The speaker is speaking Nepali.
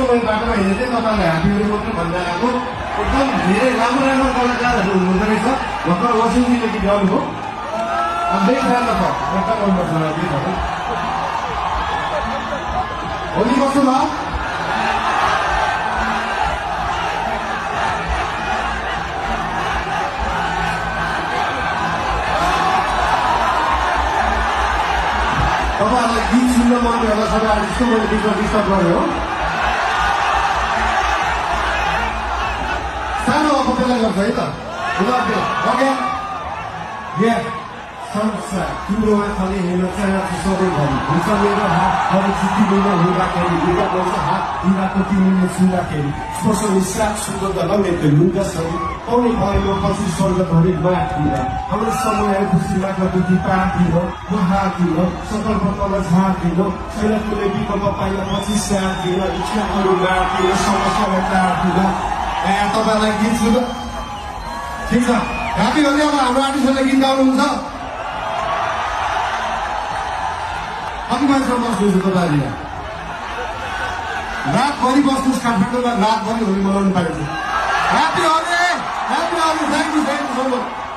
मैले बाटोमा हिँडेको थिएँ तपाईँलाई ह्याप्पी होली मात्रै भन्दै आएको एकदम धेरै राम्रो राम्रो कलाकारहरू हुनुहुँदो रहेछ भर्खर वसुन्जीले गीत गाउनुभयो त्यही राम्रो छ एकदम मनपर्छ गीतहरू होली कस्तो भयो तपाईँहरूलाई गीत सुन्न मन थियो होला सबै आर्टिस्टको मैले बिचमा डिस्टर्ब गरेँ हो सानो अपेला गर्छ है त ओके संसार तिम्रोमा खाली हेर्न चाहन्छु सधैँभरि हुन्छ मेरो हातहरू छुट्टिँदैन हुँदाखेरि दुर्गा पर्छ हात दिँदाको तिमीले छुँदाखेरि स्पर्श निस्साक सुन्दर लमेटे लुङ्गासरी पाउने भएको पछि स्वर्गभरि माथिर हाम्रो समय खुसी लाग्न दुखी पार्दिन महादिन सङ्कल्पमा झार्दिन छैन कुनै विकल्प पाइन पछि सार्दिन इच्छाहरू मार्दिन समस्यालाई टार्दिन तपाईँलाई गीत सुन्नु ठिक छ ह्याप्पी होली अब हाम्रो आर्टिस्टहरूले गीत गाउनुहुन्छ कति मान्छेहरू बस्नुहुन्छ तपाईँहरू रातभरि बस्नुहोस् काठमाडौँमा रातभरि होली मनाउनु पाइन्छ happy Holi thank you so much